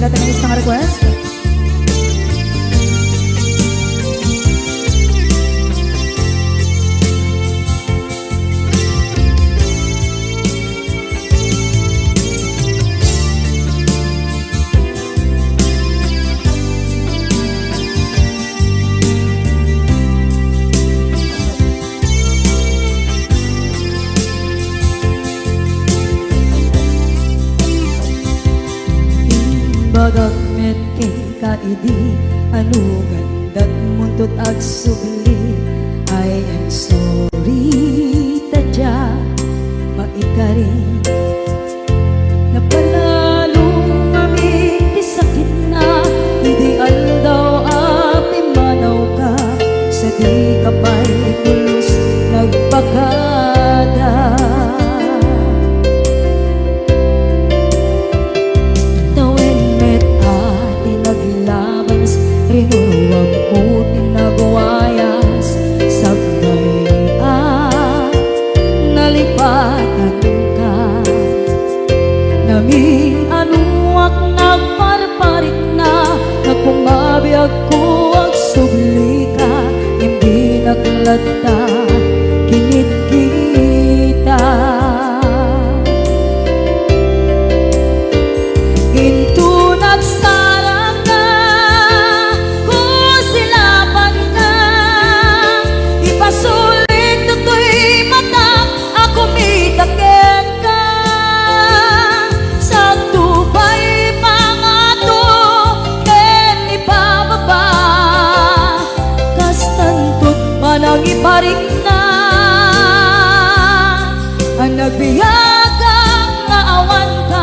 natin ang isang request. Bagagmet kay kaidi ano gandat muntot ag subli. I am sorry tadya maikari napanalo kami di sakit na ideal daw api manaw ka sa di kapay pulos nagpakada. Rinuruwag ko tinagwayas sabay nalipatan ka namin anuak nagparparik na nagkumabiyag ko ang subli ka hindi naglata kinit kita into nagsarang ka kusilapan ka ipasulit to'y mata ako mitakit ka sa tubay mga to ken ipababa kastantot manang iparik na ang nagbiyagang naawan ka.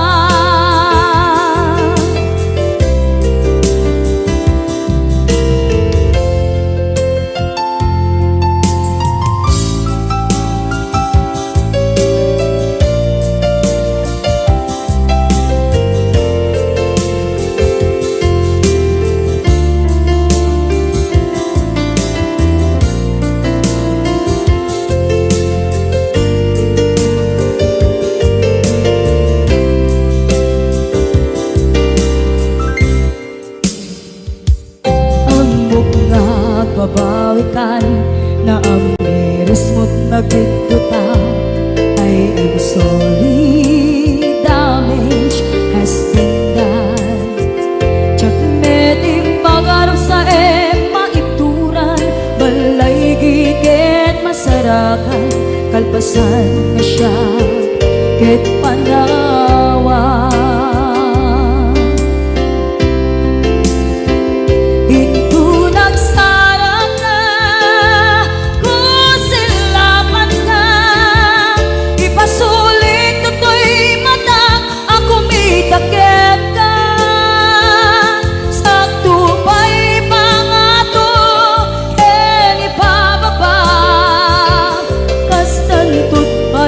Babawikan na ang miris mo't nagpituta. I am sorry, damage has been done. Tsak meting magarap sa maituran balay gigit masarakan kalpasan na siya ket panawa.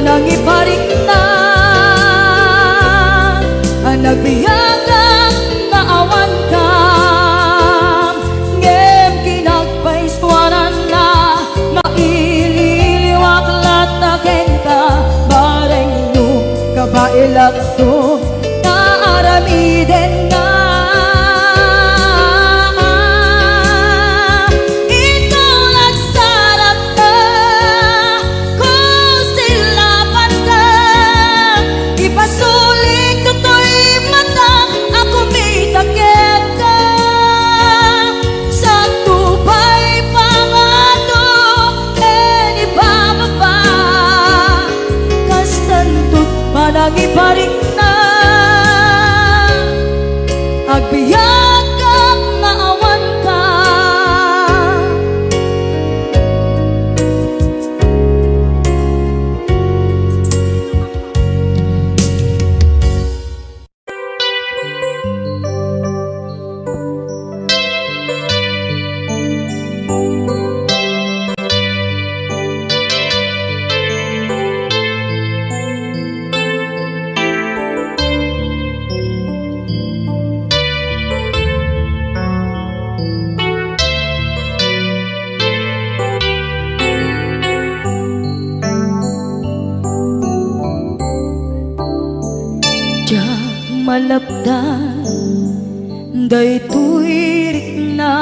Nang iparik na ang nagbiyagang naawan ka ngem kinagpaiswanan na maililiwak lataken ka bareng no kabailak to naaramiden na. Manang iparik na agbiyak kang naawan ka. Malapdan daytoy rikna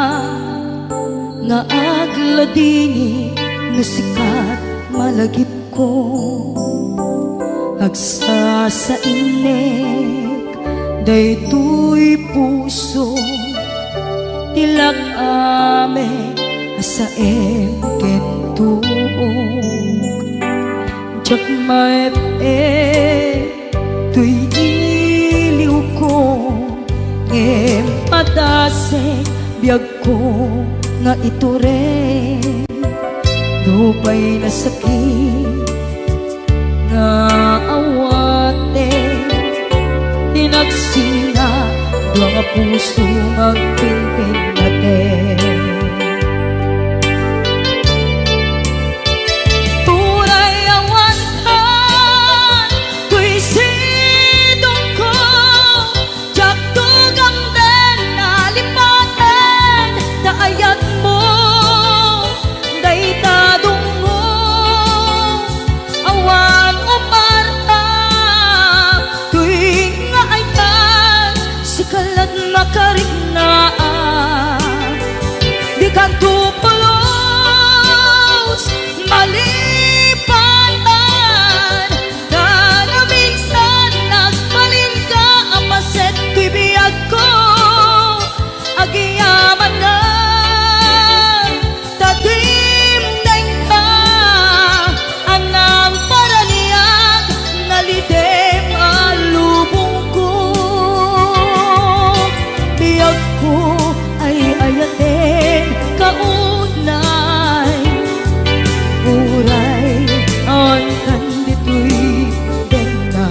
nga agladini no sikat malagip ko agsa sa inek daytoy puso tilak ame asaem kentuog jak maep tuy iliw ko ngem padasek biyag ko nga ito rin dupay na sakit nga awate tinagsinga mga puso magpinpin natin turay awantan tuy sidong ko jak tugang den nalipaten daayat mo daytadong mo awan umarta tuy nga ay tan sikalat makariknaan di kantupulos malipatan na minsan nagbalin ka apaset tuy biyag ko agiyaman na tatimdeng ka anang paraniyag nalidem alubong ko biyag ko ay ayatin kaunay uray ang kandito'y dena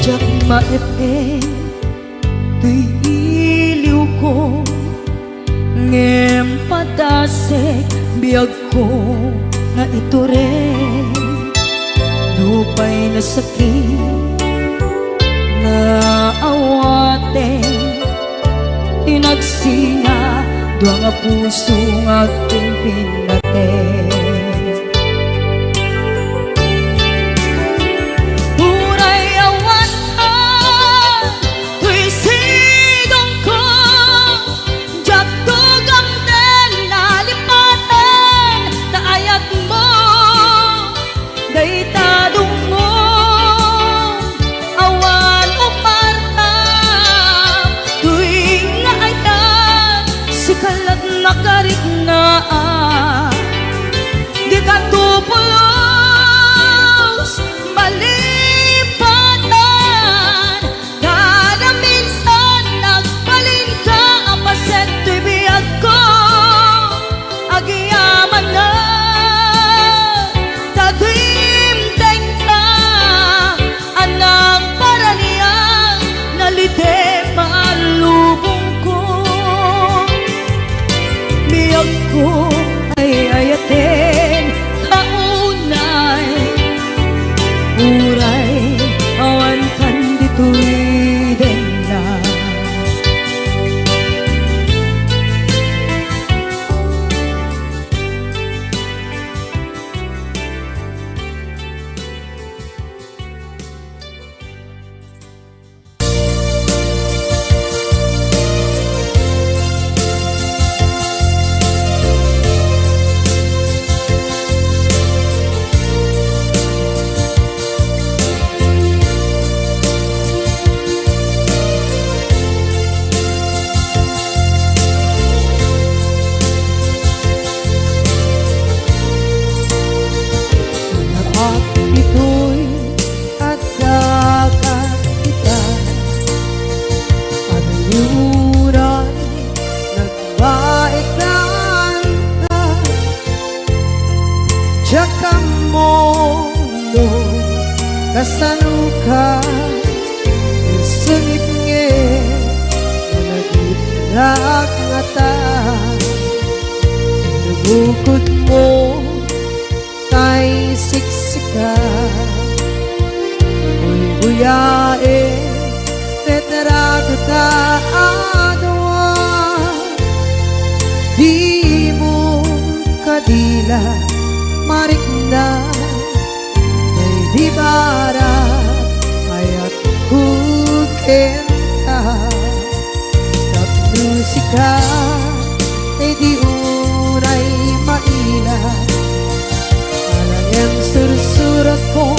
jak maepeng tuy iliw ko ngem padasek biyag ko nga ito rin lupay na sakit nga awate tinagsinga dua nga puso nga pinpinaten turay awantan tuy sidong ko jak tugang den nalipaten daayat mo daytadong mo awan umarta tuy nga ay tan sikalat makariknaan di kantupulos malipatan na minsan nagbalin ka apaset tuy biyag ko agiyaman na tatimdeng ka anang paraniyang nalidem alubong ko biyag ko ay ayatin kaunay uray awan kandito'y dena ito'y at kakakita Pagayuran nagwaitan ka Tsaka mondo kasanuka Sungit nge Nagitrak ngata Nabukod mo tay siksika Uy buyae Tetra ta adwa kadila marikna ay di bara ayat kukenta musika ay di unay maila alang yang sursurat ko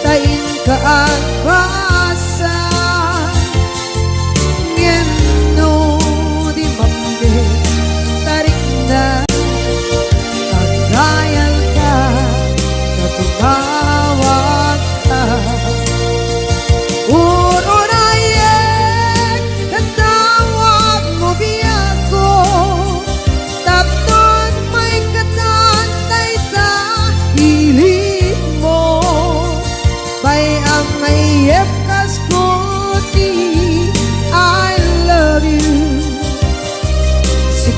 tain ka ang basa ngeno di mambe tarik na kagayal ka na tumawag ka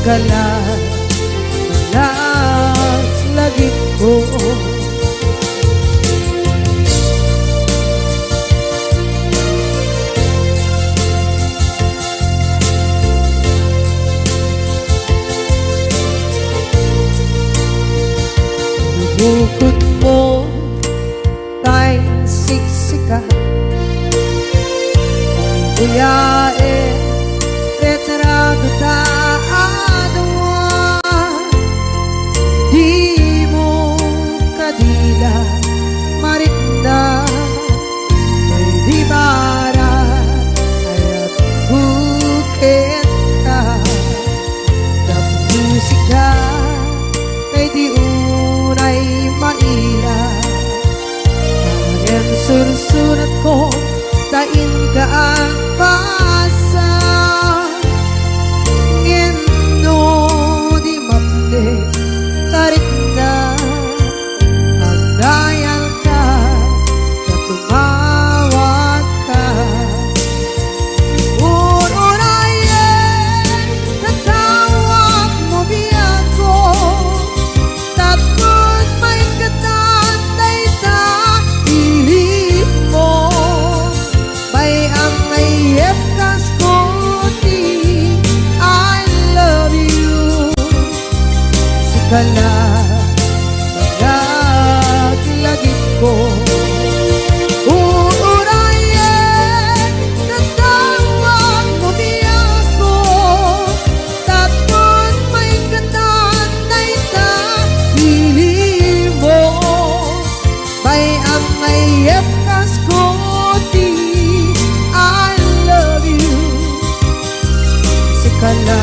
kala lagi ko bukod mo tayong siksika buyae retrado di mo kadila marikna ay di bara ayat bukit ka na musika ay di unay maila ang sursurat ko tain ka ang pasa ngeno di mamde tarik na ang dayal ka na tumawag ka unayen natawag mo biyan ko tapos may katantay sa ilit mo may ang mayep kaskuti I love you sikala lagi ko uurayan natawag mo biyan ko tapos may katanay sa hili mo may ang mayep kaskuti I love you sikala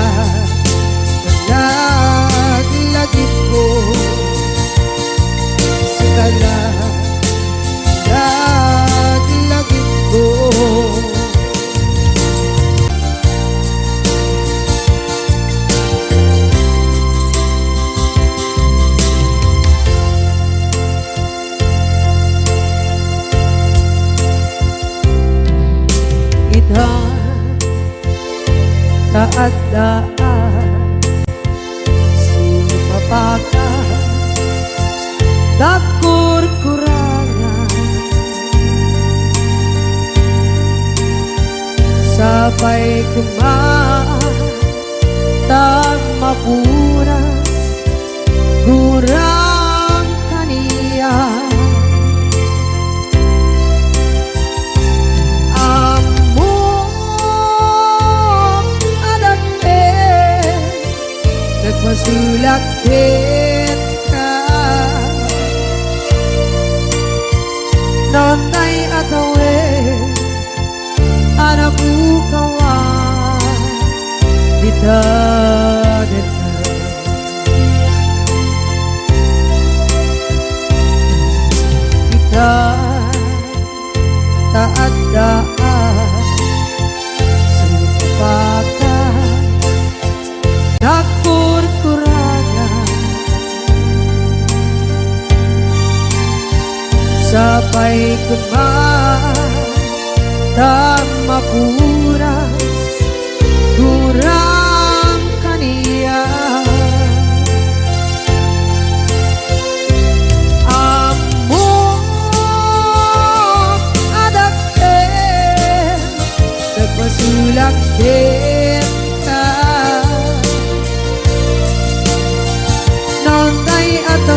lagi ko sikala lagi ko ita taat daan sumapaka dakur-kurangan sabay kumaan tag mapunas gurang kaniya among adake nagmasulakit ka nonay atawe anak bukawan ditadet kita taat daan sepakat dakur-kurangan sabay kumaan tak mapuras kurang kaniya among adake nagmasulak kita nonday at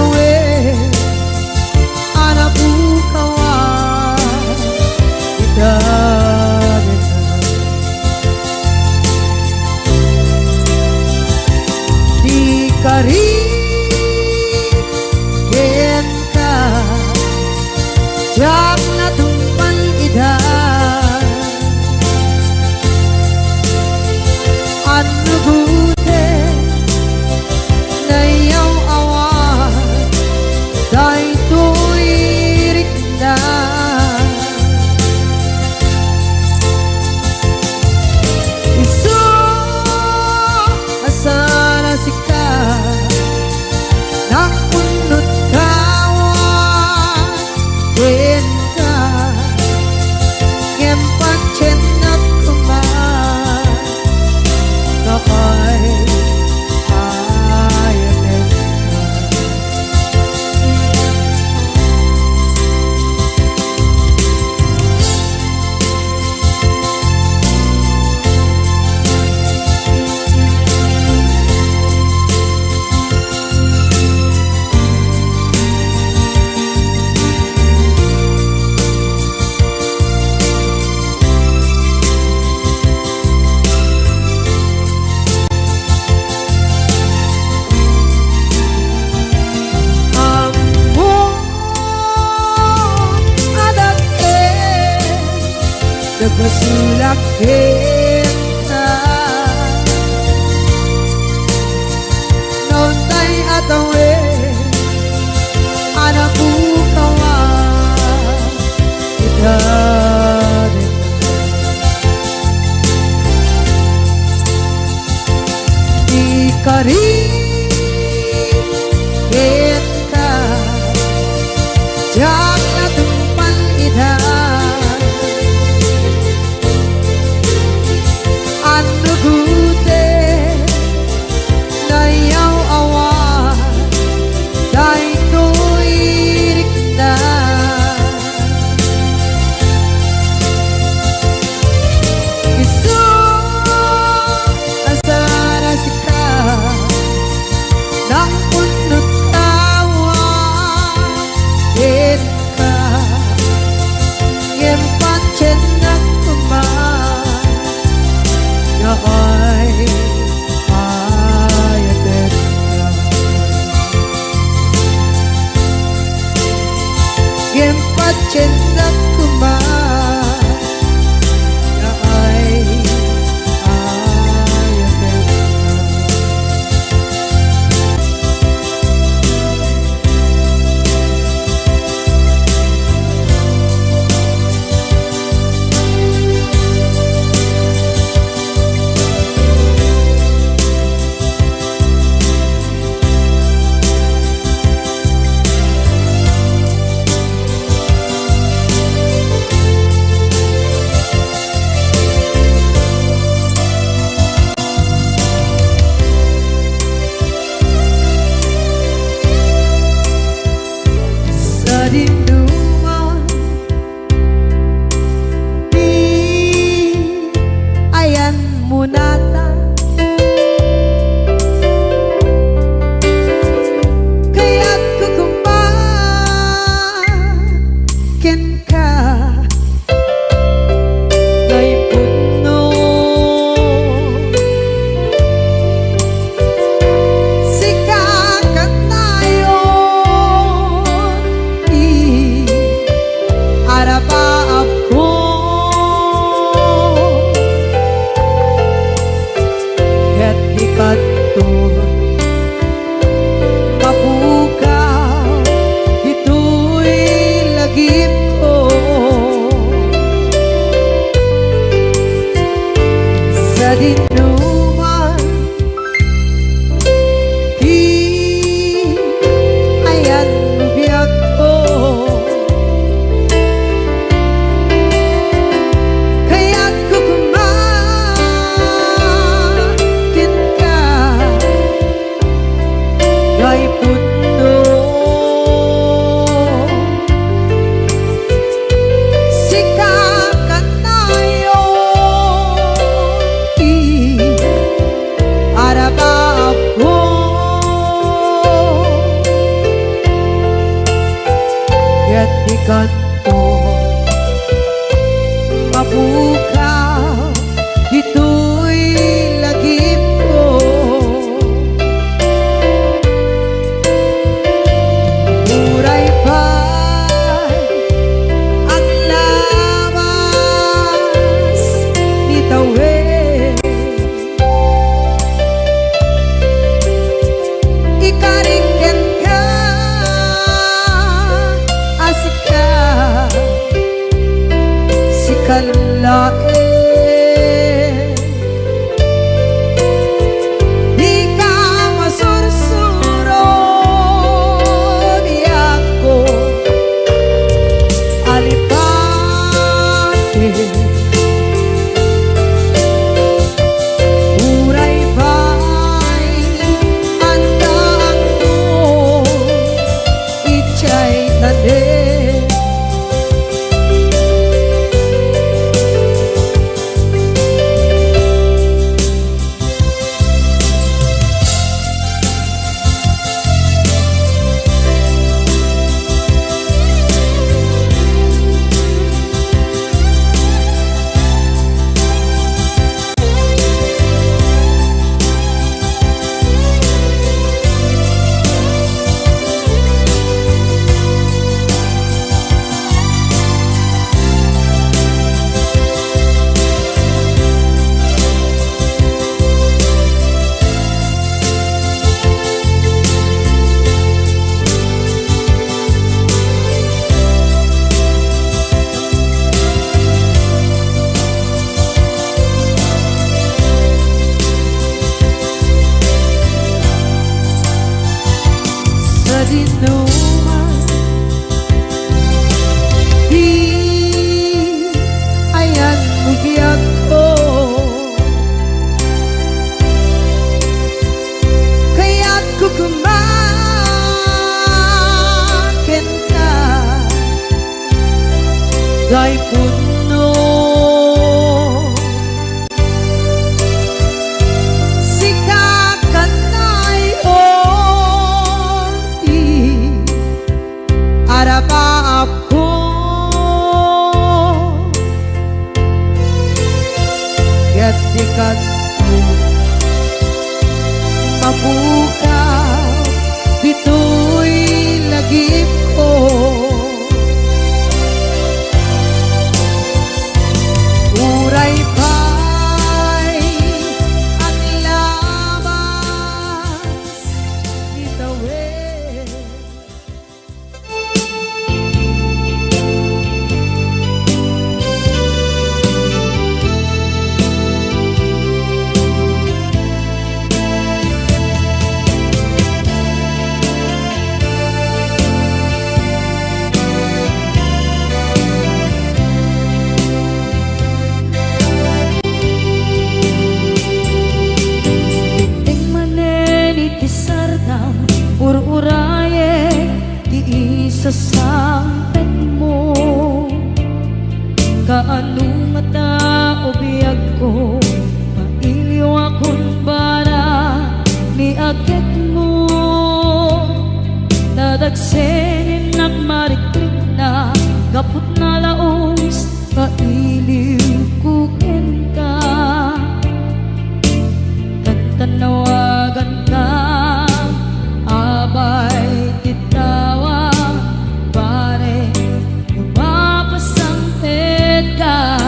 Siyak na tumpan idan Ano gute na iyaw awan Dahil to'y rikda Isu asana sika Nakunot kawan Denta Ngempan chenat kuman Nakay ayatin Nagmasulak kita Noon tay atawe Anak bukawan Kita din Di ka rin kita Diyak na tumpan idan Ano gute na iyaw awan Dahil to'y rikda Isu asara sika Nang punot kawan Kita Ngempan chenak kuman Nakay ayatin Gempat chenak kuman Nakay ayatin Sa dinduman Di ayan munata Kaya't kukumakin ka Kay puno Sikakat tayo Arapaap ko Ket ikat to Mapukaw Ito'y lagip ko Sa dinuman Di ayan biyak ko Kaya't kukumakin ka Gay puno Sikakat tayo Arabaap ko Kaya't ikat to Mapukaw Ito'y lagip ko Muray pa'y lalae. Di ka masursuro biyak ko alipate. Uray ba'y andaan mo ichay tade. Sa dinuman di ayan bugyak ko, kaya't kukumakin ka gay puno. Arapa ako kaya't dikat mo mabukaw dito'y lagip ko. Uray pa'y ang labas itawid. Ur-uraye di isa sampet mo, kaanong mata o biyag ko, mailiw akong bara ni agit mo. Nadagsenin nagmariklik na kaput na laos, kailiw kukin ka, tantanawagan ka. Abay titawa pare lumapasampit ka.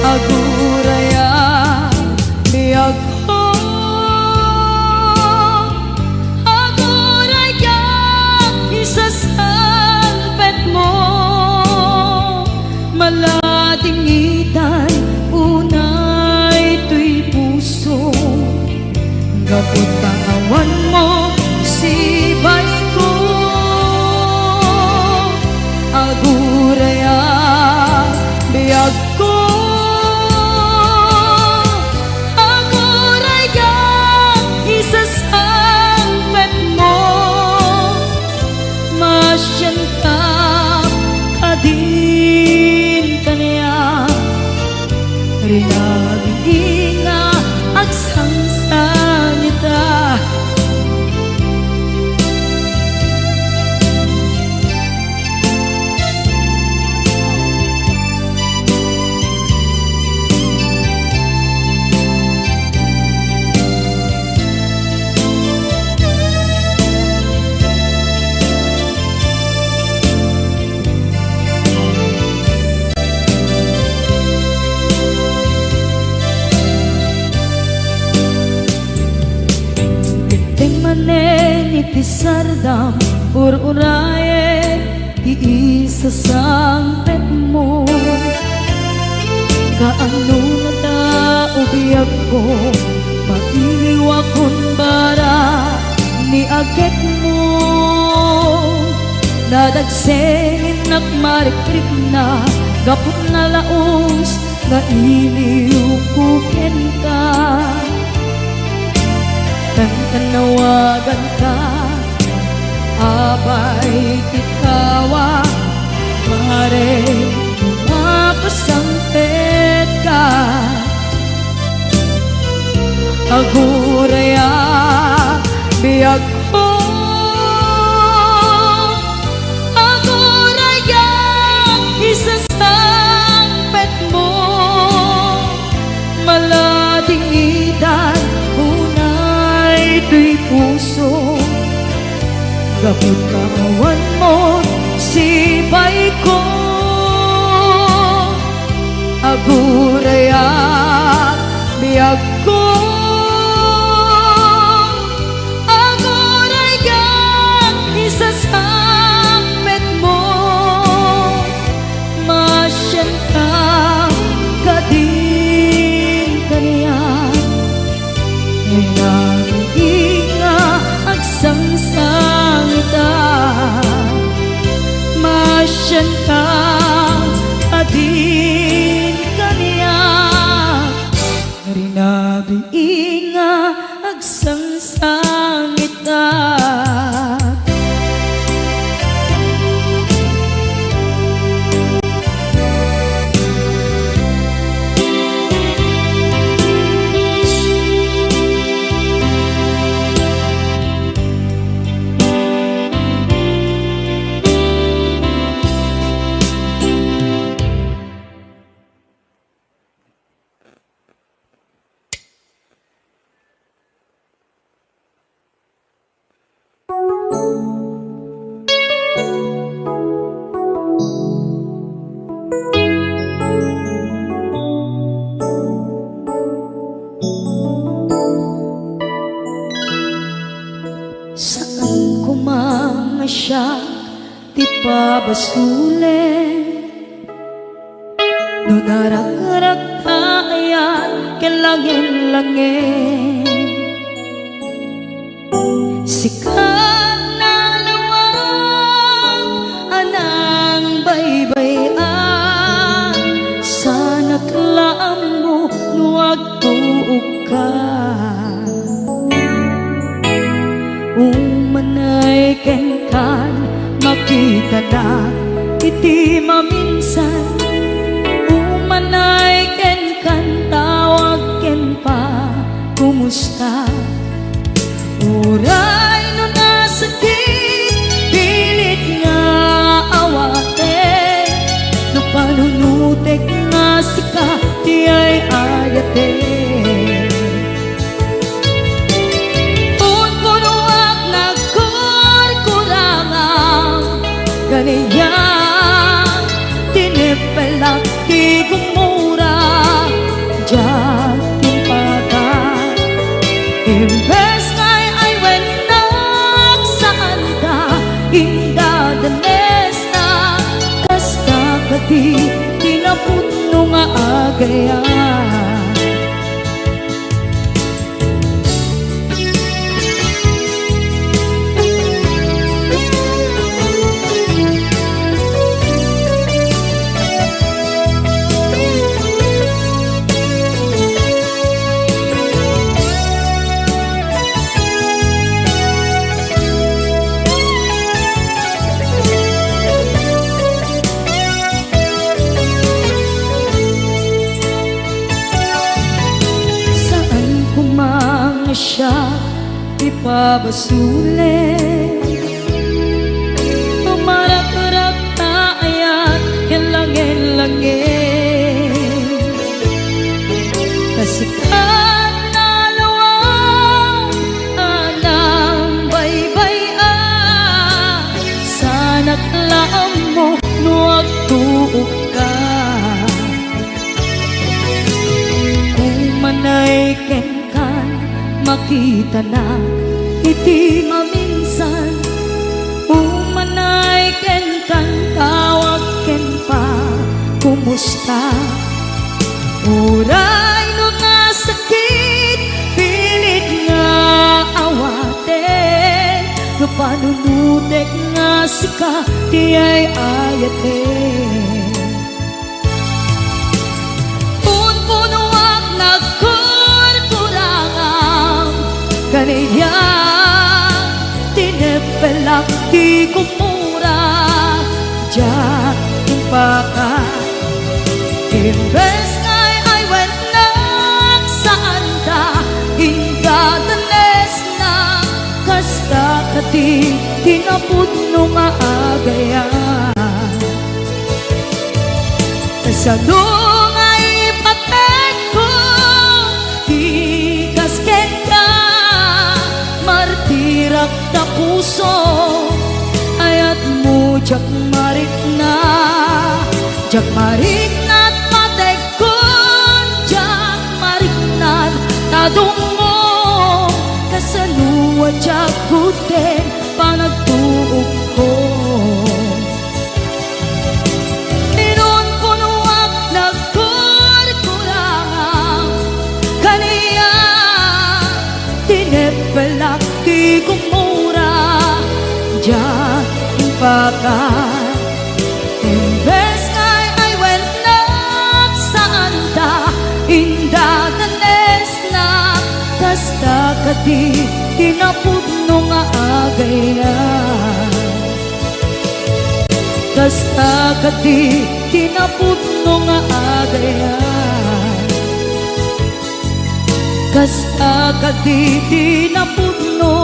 Aguraya biyag ko, aguraya isasampit mo. Malating itay unay tuy puso, kaput pangawan mo sibay ko. Aguraya biyag ko, aguraya isasampit mo. Masyan ka kadin kanya rinaging nga agsangsan nita. Itisardam ur-uraye di isa sampet kaano na taubiyag ko, mailiwa kun bara ni agit mo. Nadagsengin nak marikrip na, gapot na laos, nga iliw kuken ka. Nang tanawagan ka, abay kitawa, mare mapasampet ka. Aguraya biyag ko, aguraya isasampet mo. Malading idan unay tuy puso, gapot kawan mo sipay ko. Aguraya biyag ko, aguraya isasampet mo. Masyan ka kading kaniyan, ay nag-iinga agsangsangita. Masyan ka kading kaniyan, rinabiinga agsangsangita. Saan ko mga siya ti pabasulen, no narak-arak tayan kelangin-langin. Sikat na lawang anang baybayan, sana't laam mo nuwag tuog ka. Umanay ken kan makita na iti maminsan, umanay ken kan tawag ken pa kumusta. Uray no nasakit pilit nga awate, no panunutek nga sika di ay ayate. Kaniya tinipelak di gumura diyan timpagan. Imbes ngay ay wenak saan ka indadanes na, kasta kadi tinaputno nga agayan. Siya ipabasulen, tumarak-arak tayan kelangin-langin. Kasikat na lawang anang baybayan, sana't laam mo nuwag tuog ka. Umanay ken makita na iti maminsan, umanay ken kan tawag ken pa kumusta. panunutek nga sika ti ay ayate. Punpunuak nagkurkurangang kaniya tinepelak ti kumura diyan impaka. Imbes ngay ay wenak saan ta indadanes na kasta kati tinapudno nga agayan. Kasano nga ipatek ko di kasken ka martirak ta puso ayat mo jak marik na patek ko jak marik na tadong mo kasaluwa jak guten panagtuog ko. Inon punuak nagkurkurangang kaniya tinepelak ti kumura diyan impaka. Imbes ngay ay wenak saan ta indadanes na kasta kati tinapudno nga agayan. Kasta kati tinapudno nga agayan. Kasta kati tinapudno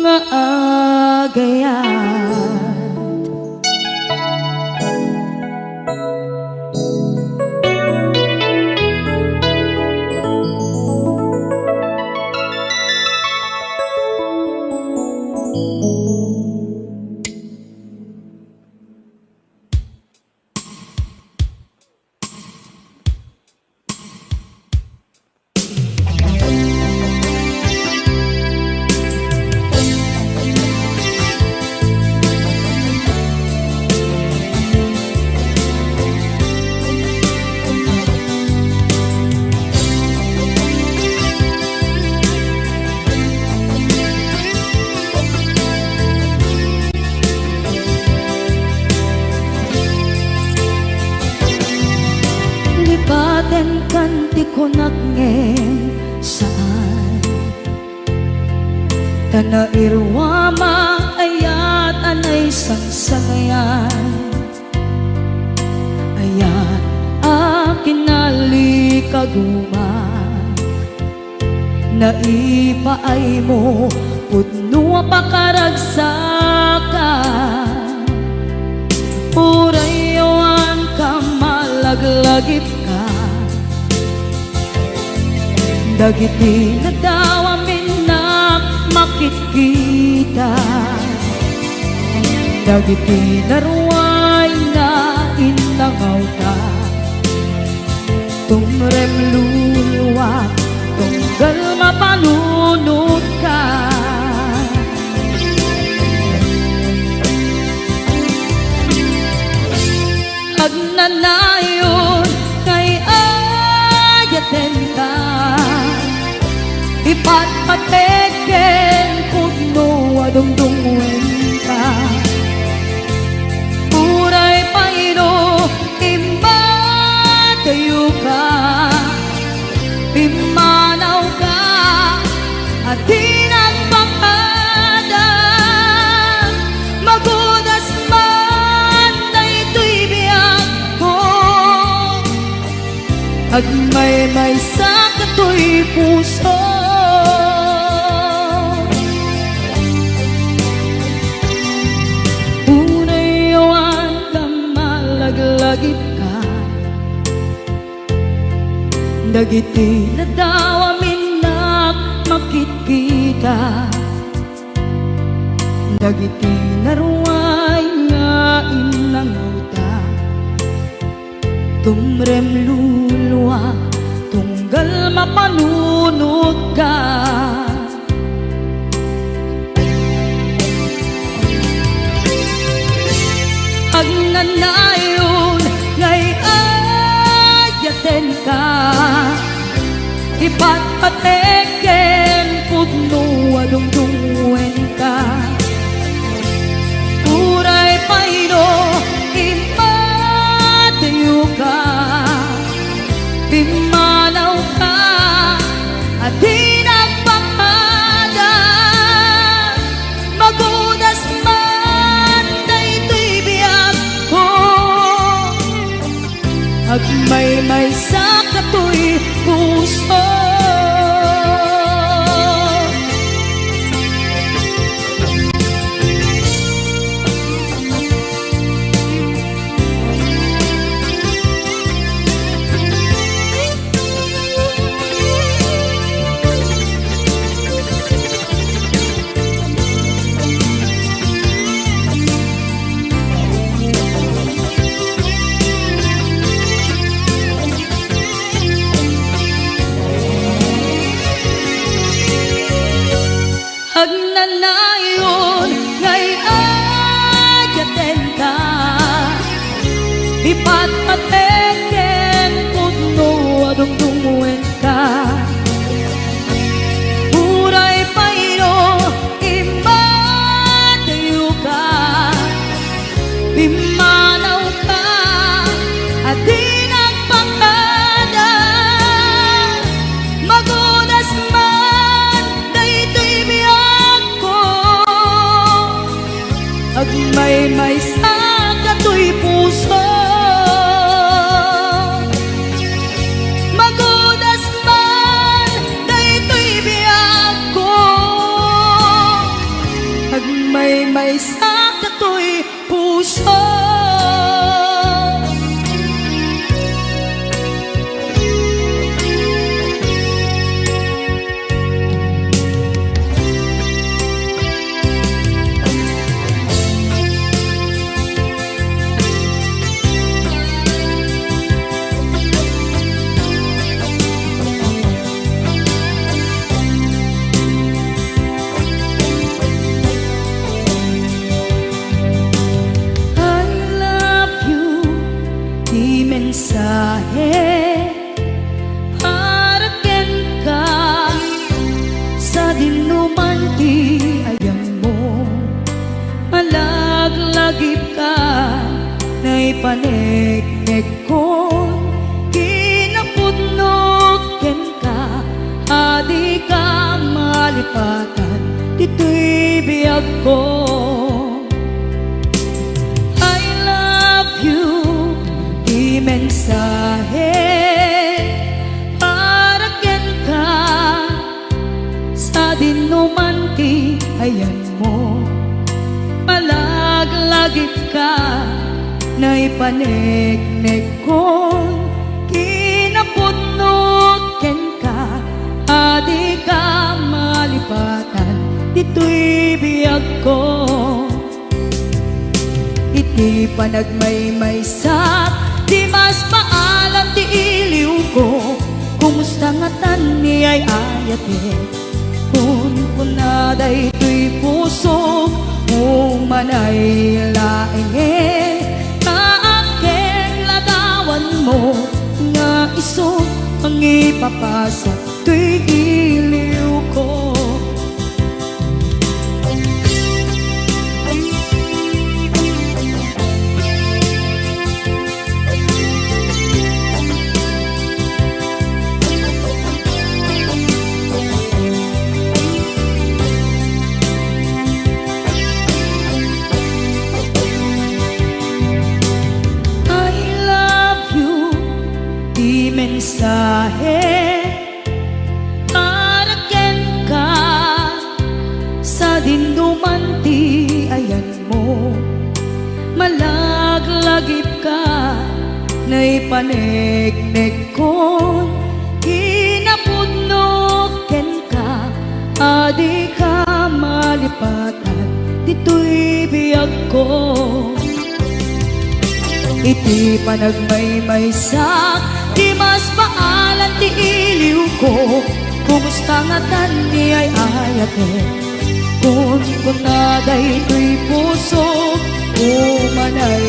nga agayan. Lipaten kanti ko nagngem saan tanairwama ayat anay sangsangyan ayat akin nalikaguma naipaay mo pudno pakaragsakan urayawan ka malaglagip ka dagiti na daw amin na makikita dagiti naruay na inangaw ta tumrem luluwa tunggal mapanunod ka agnanayon kay ayaten ka ipatpateken pudno adungdungwen ka uray paino imbatayo ka pimanaw ka at di nagpakada magudas man na ito'y biyak ko at may sa kato'y puso unayawan ka malaglagip ka dagiti na daw amin na makikita dagiti naruay nga inangaw ta tumrem luluwa tunggal mapanunod ka agnanayon ngay ayaten ka ipatpateken pudno adungdungwen Agmaymay sa katoy puso. Agnanayon ngay ayaten ka, ipatpateken putno adong tunguen ka. Uray paino imadayo ka, bimanaw ka at di nagpakada. Magunas man daytoy biyag ko, agmaymay sa katoy puso. Magunas man daytoy biyag ko, agmaymay sa katoy puso. Mensahe para ken ka sa dinuman ti ayan mo, malaglagip ka na ipaneknek ko, kinapudnok ken ka, adi ka malipatan dito'y biyag ko. Mensahe para ken ka sa dinuman ti ayan mo, malaglagip ka na ipaneknek ko, kinapudnok ken ka, adi ka malipatan dito'y biyag ko. Iti panagmaymay sa di mas maalam ti iliw ko, kumusta nga tan ni ay ayate, kun kunaday to'y puso, umanay laengin, kaakeng ladawan mo, nga iso ang ipapasa to'y iliw ko. Mensahe para ken ka sa dinuman ti ayan mo, malaglagip ka na ipaneknek ko, kinapudnok ken ka, adi ka malipatan dito'y biyag ko. Iti panagmaymay sa di mas paalan ti iliw ko, kumusta nga tan ni ay ayate, kun kunaday to'y puso, umanay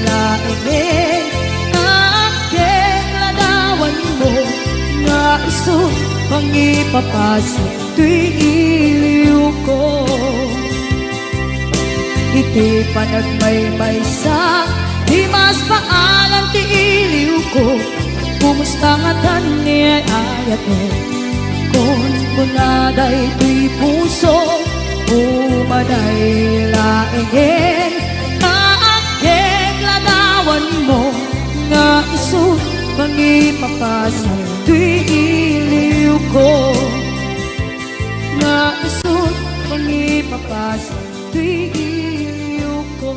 laengin, kaakeng ladawan mo, nga iso ang ipapasa to'y iliw ko. Iti panagmaymay sa di mas paalam ti iliw ko, kumusta nga tan ni ay ayate, kun kunaday to'y puso, umanay laengin, kaakeng ladawan mo, nga iso ipapasa tu'y iliw ko. Naisot pang ipapasa tu'y iliw ko.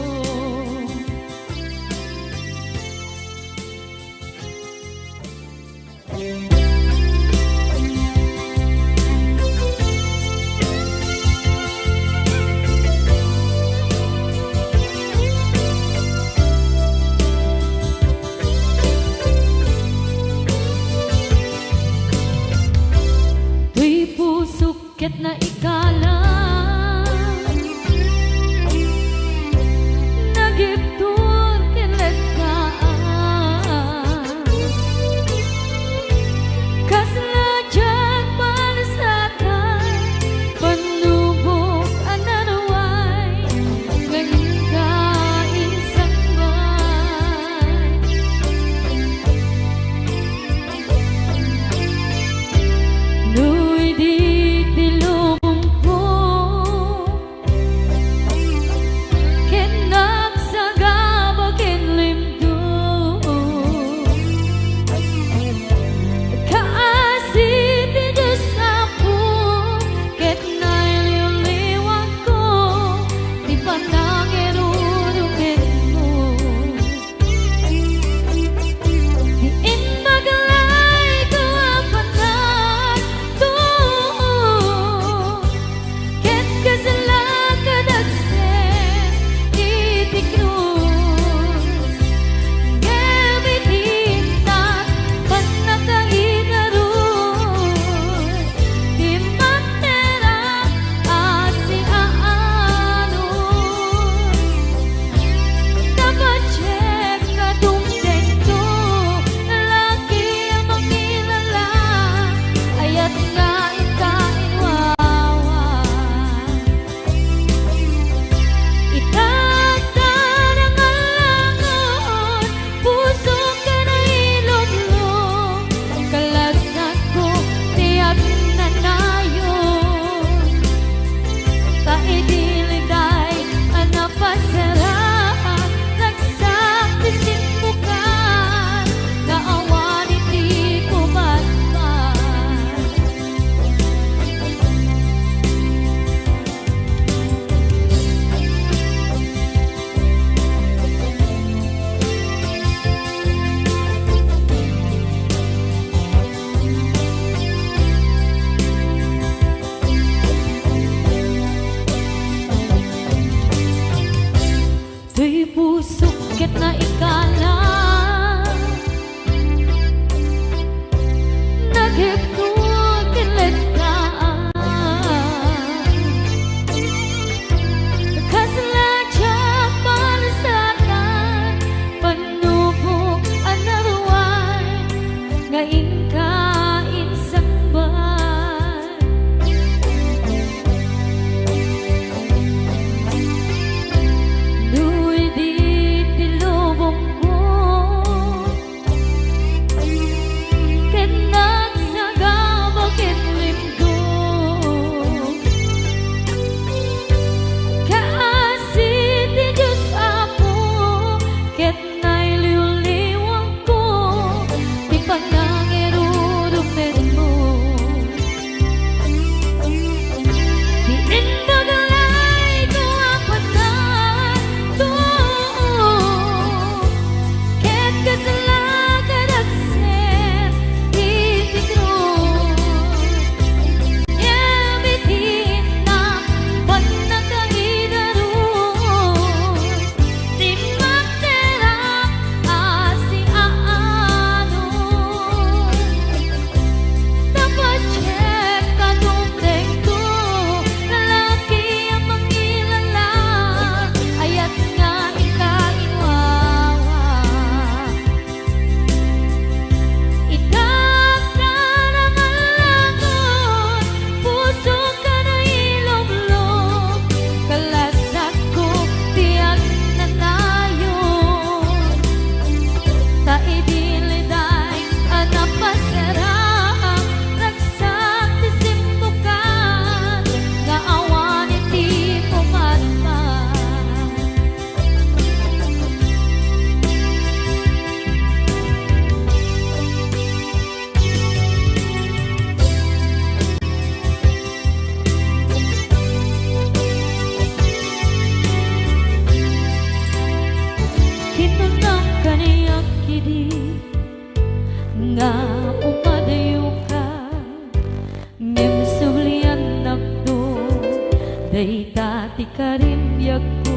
Walay dati ka rin ko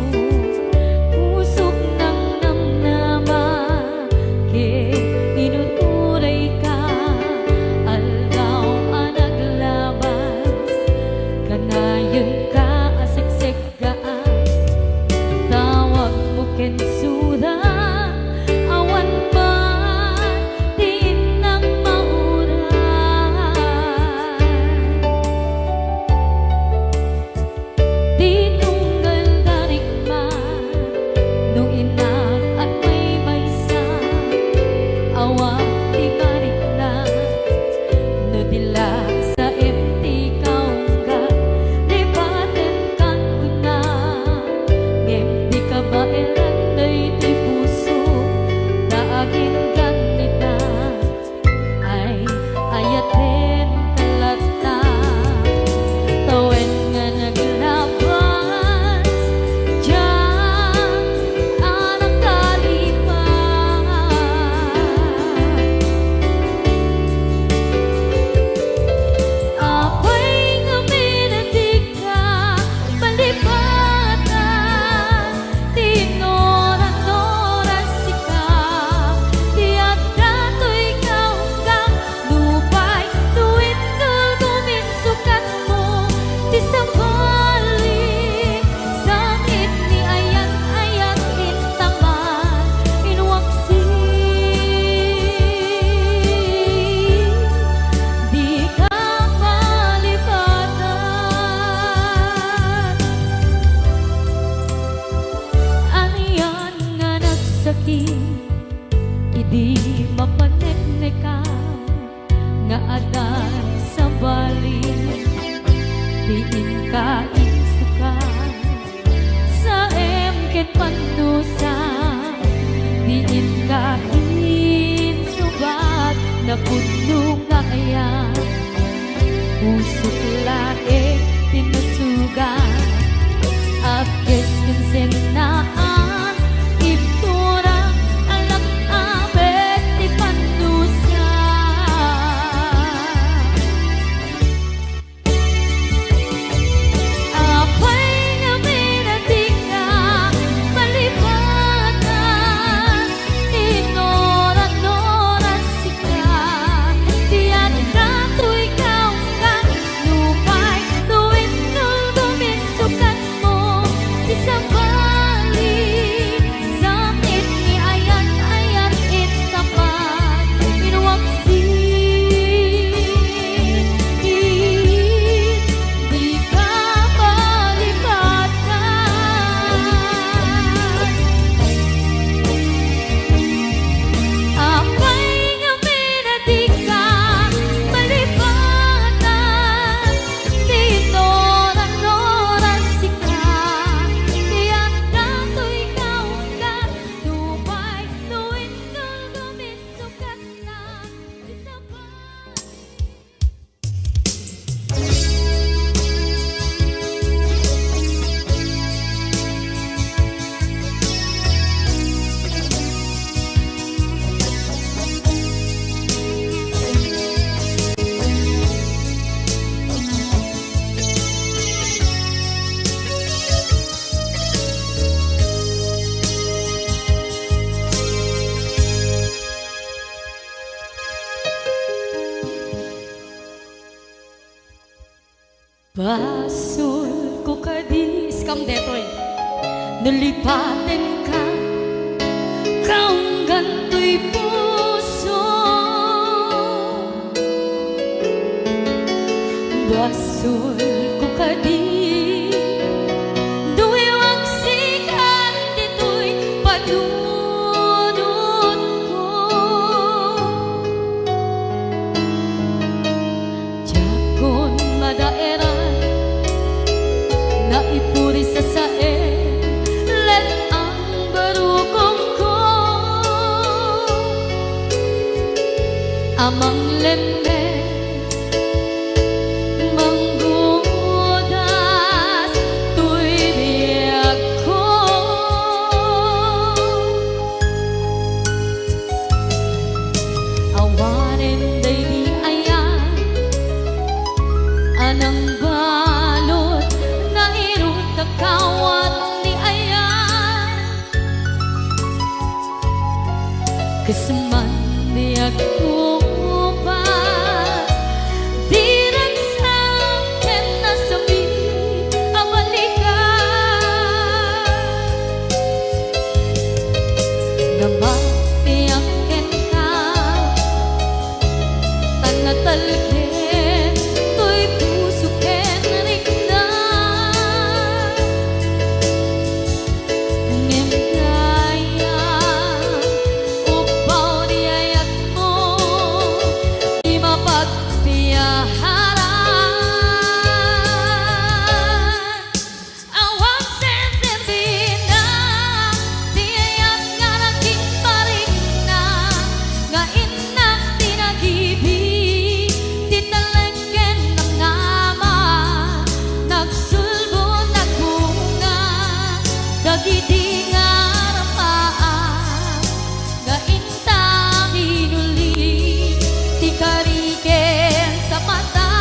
pusok ng namnama ke tinuturay ka aldaw ang naglabas kanayon ka aseksek ka tawag mo kensuda awan man din ng mauran di tunggal darikman nung inak at may maysa awang di marikna no dila sa empty kaungga lipaten kan kuna empty ka ba elan di puso daagin ganita ay ayaten kalata tawen nga naglabas diyan anak kalipan apay nga minatig ka palipatan tinoran-noran sika tiyak dato'y kaunggang lupay tuwid kal guminsukat mo ti sabali sakit ni ayan-ayan intaman inwaksi di ka palipatan aniyan nga nagsakit idi mapaneknekan nga adan sa bali diin ka insukan sa emket pandusa diin ka insubat na puno nga ayan usok lae tinusugan apkes kinsenaan ibturang alak abet ti pandusa apay nga minatig ka palipatan tinoran-noran sika tiyan dato'y kaunggan lupay tuwid kal guminsukat mo ti sabali sakit ni ayan-ayan intapan inwaksi di ka palipatan apay nga minatig ka palipatan tinoran-noran sika tiyak dato'y kaunggan lupay tuwid kal guminsukat na ti sabali Basol ko kadis kam detoy nalipaten ka kaunggan to'y puso basol ko kadis duwag sikat dito'y panunod ko Jakon madaeran na ipuri sa sae let ang barukong ko amang lemes manggudas tuy biyak ko awanen day di ayan anang balot na Kasaman di ako pas di nagsakin na sabi ang balikan na mapiyakin ka tanatalkin to'y pusukin rin na ngimkaya upaw di ayat mo di mapagpiyaharan awang sensitin na di ayat nga naging paring na nga inak tinag-ibig tinalagyan ng nama nagsulbo nagbunga dagidi nga rapaan nga intang inuli ti kariken sa mata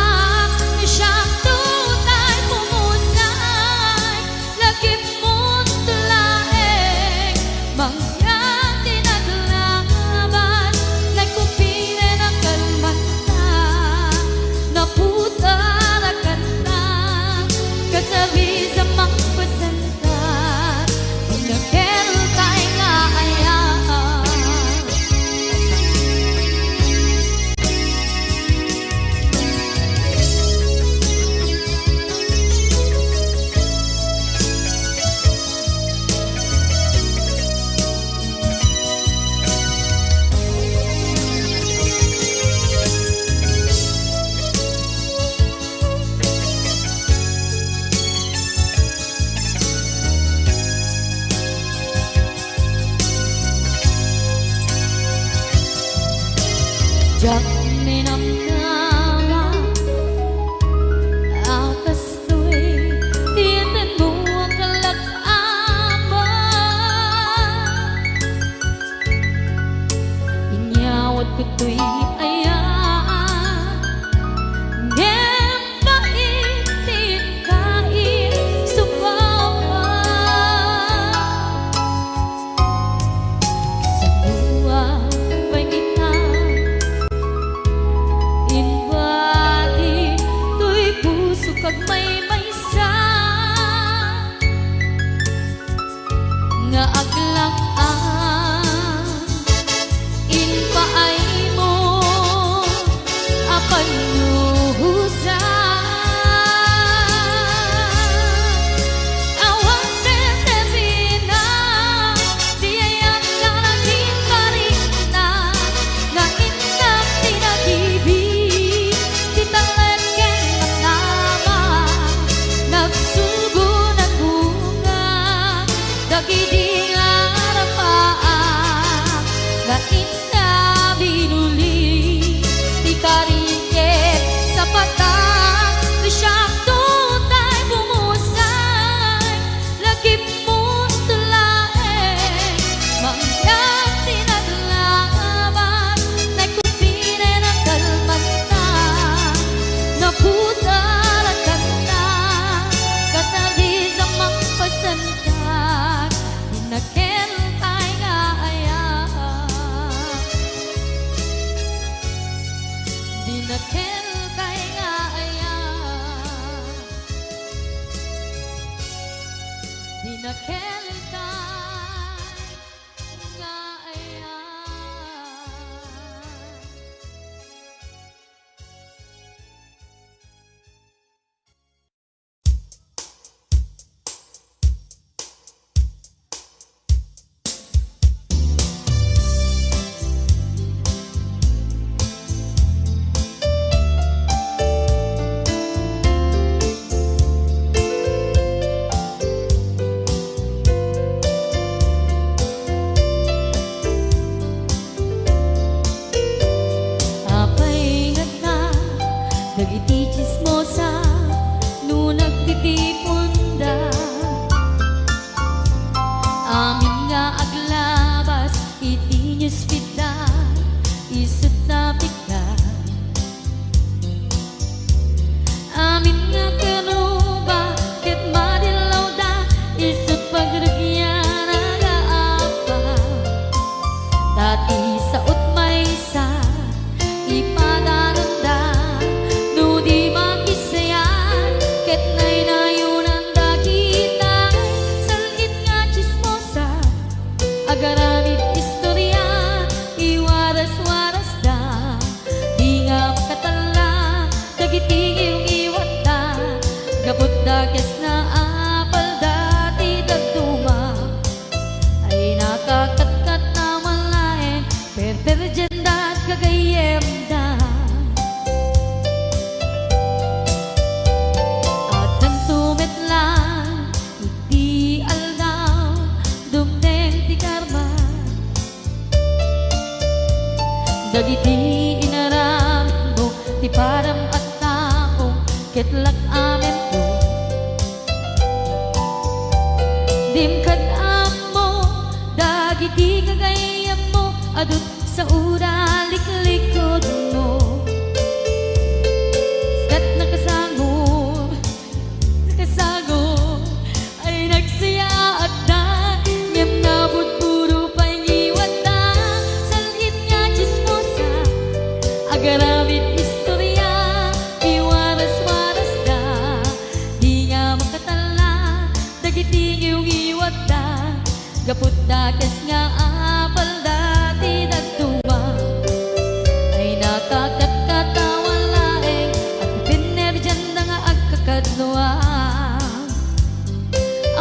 ni siyang tunay pumusay lagip mo't tulaeng mangyang tinaglaban nagkupine ng kalmata naputa na kanta kasabi sa magpasantat nagkel tayo nga ayaan jak ninamnama akas to'y tiyatin mo ang kalag-aman inyawat ko to'y ayaan ngem paitin kain subawan sa buwan ba'y inbati to'y puso kag may maysa nga aglang-an inpaay mo apan nuhusan awang sensibina di ayat nga naging paring na nga inak tinag-ibig tinalagyan ng nama nagsugo ng bunga dagidi nga rapaan nga inna binuli di kariket sa patang di siyang tutay bumusay lagip mo't tulaeng mangyang tinaglaban nagkupine ng kalmanta naputa na kanta kasabi sa magpasantat nagkel tayo nga ayaan Dagiti inaram mo ti param at taong ketlak amin mo. Dimkad mo dagiti kagayam mo adut sa ura liklikod mo. Kat nakasangog ay nagsaya at da niyam nabot puro pangiwat da salhit nga chismosa agaramit istorya iwaras-waras da di nga makatala dagiti iwat da gaput da kes nga apal da ti dagtuma ay nakakatkatawa laeng at pinerjan da nga agkakadnoa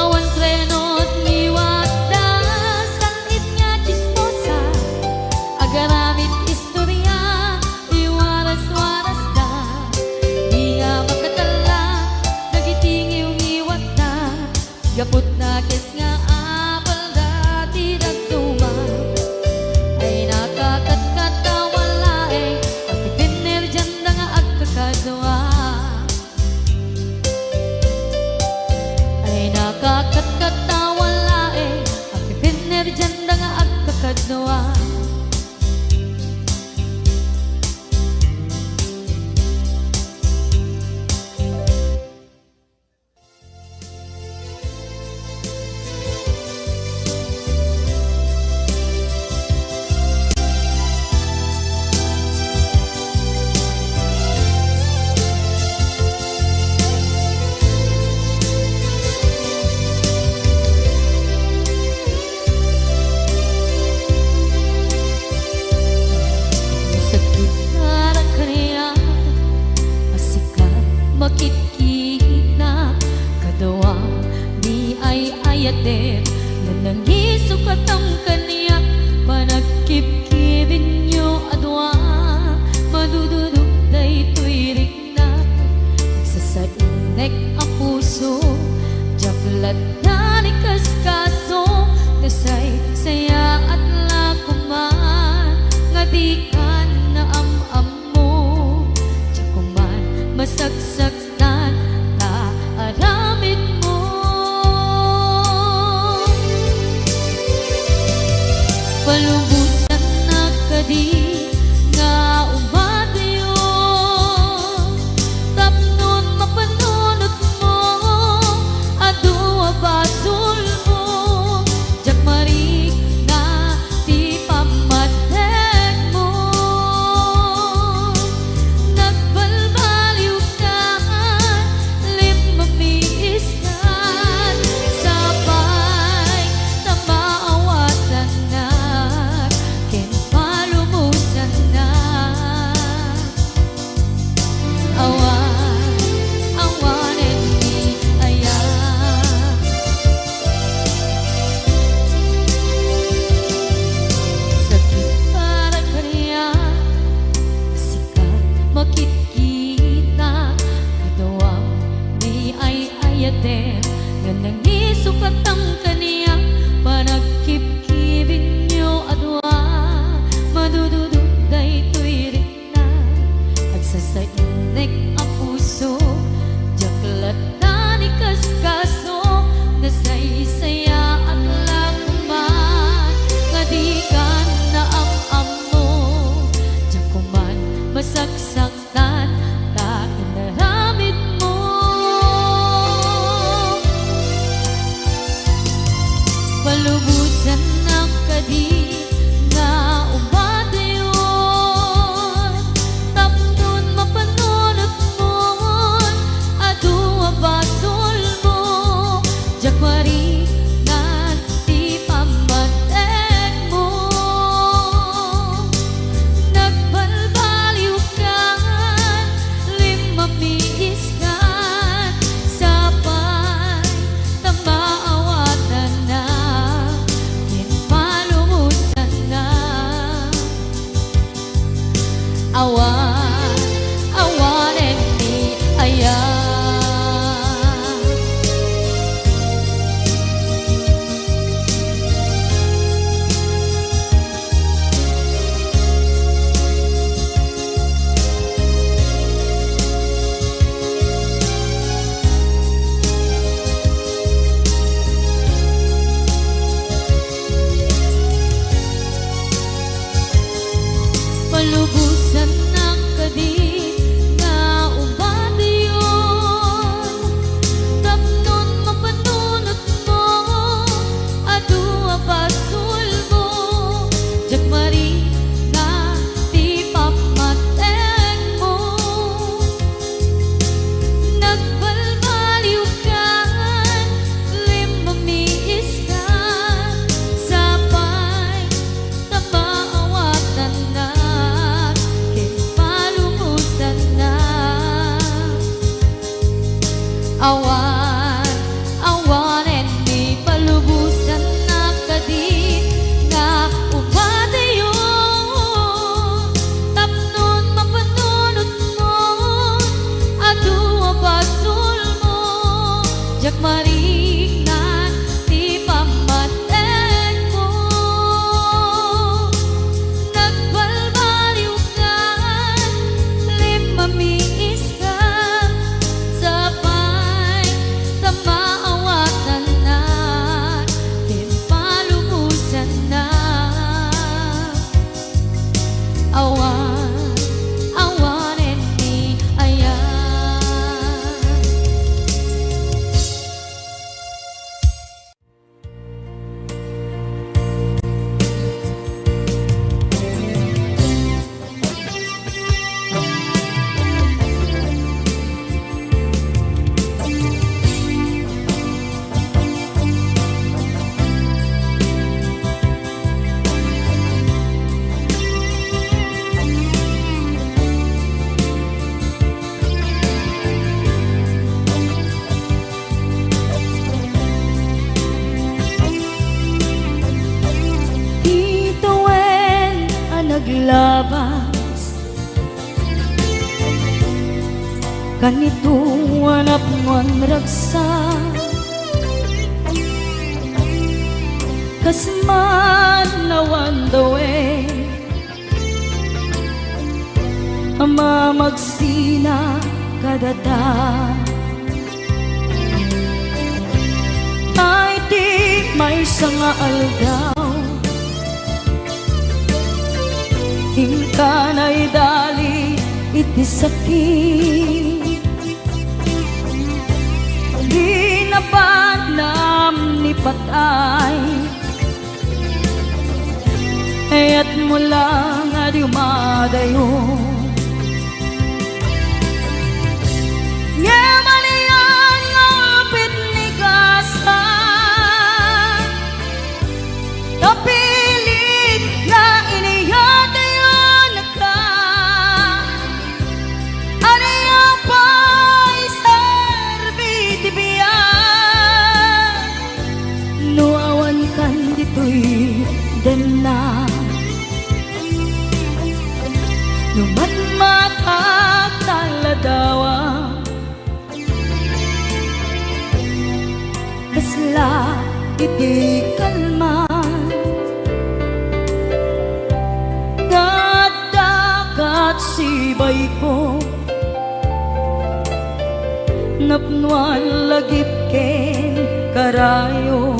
awan trenot ngiwat da salhit nga chismosa agaramit istorya iwaras-waras da di nga makatala dagiti ngiwat da gaput na kes nga apal da ti dagtuma ay nakakatkatawa laeng at pinerjan da nga agkakadnoa ay nakakatkatawa laeng at pinerjan da nga agkakadnoa. Sakit na kaniya asikat makikita kadawang di ay ayater na nangisukat ang kaniya panagkipkibin nyo adwa madududog na ito'y na nagsasainek ang puso jaklat na ni kaskaso nasay saya at lakuman nga di ka na am mo jakuman masagsaktan ta aramid mo palubusan na kadi nga umadayo tapnon mapanunot mo adua basol mo jak marik na ti pamatek mo nagbalbaliw ka lip mamiis ka sabay na maawatan na palubusan ng kadit nga ubadayon. Tapnon mapanunot mo, adu abasul mo, jagmari nga di pamateng mo. Nagbalbaliw ka, limamiis ka, sabay tamaawatan na, kinpalumusan na. Awan, awanen ni palubusan na kadit nga ubadayon. Tapnon mapanunot mo, adu abasul mo, jagmaringan ti pamateng mo. Nagbalbaliw ka, limamiis ka, sabay tamaawatan na, kinpalumusan na. Awan, awanen ni ayan. Ituwen ang naglabas, kanito anap ngon ragsa, kasman nawan dawe, ama magsina kadata. Ay di may sanga aldaw, hingka na'y dali iti sakit. Di napanam ni patay, ayat mo lang at umadayo. Yaman iyan ngapit ni kasa, kapilit nga iniyatayon ka. Aniya pa'y serbi tibiyan, nuawan kan dito'y dana. Numan matak taladawa, kasla iti kalman. Dagat sibay ko, napnuan lagip ken karayo.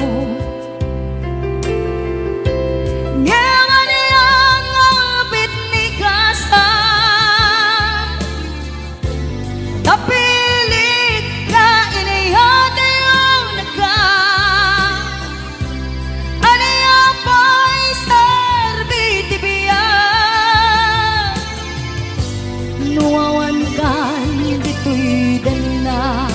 Ngaman iyang ngapit ni kasa, kapilit nga inihatayon ka. Aniya pa'y serbi tibiyan, nuawan kan dito'y dana.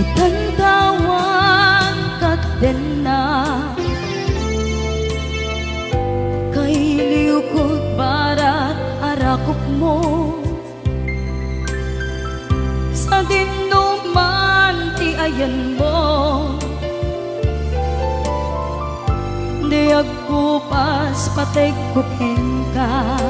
Itantawan kat din na, kay liukot barat arakop mo, sa dinuman ti ayan mo. Di agkupas patay kuken ka,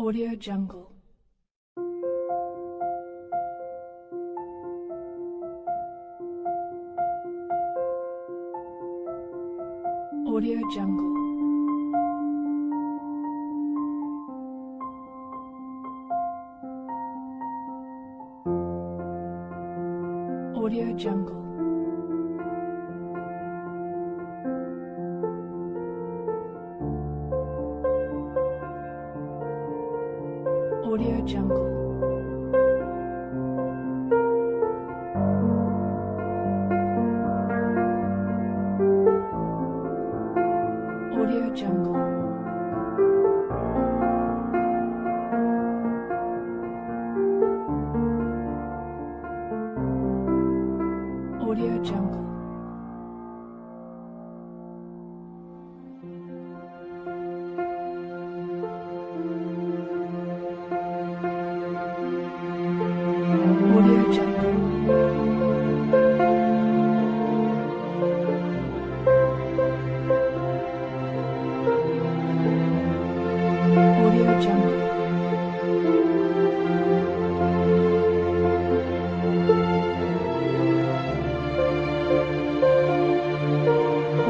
Audio Jungle. Audio Jungle. Audio Jungle. Audio Jungle. Audio Jungle. Audio Jungle. Audio Jungle. Audio Jungle. Audio Jungle.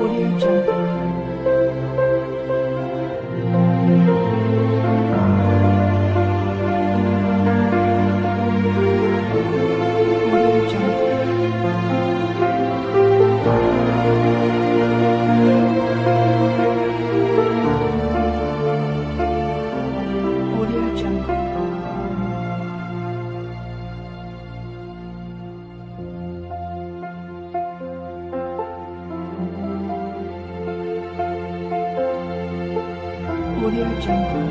Audio Jungle. Audio Jungle. Audio Jungle.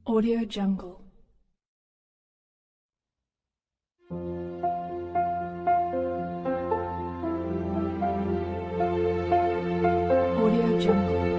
Audio Jungle. Audio Jungle.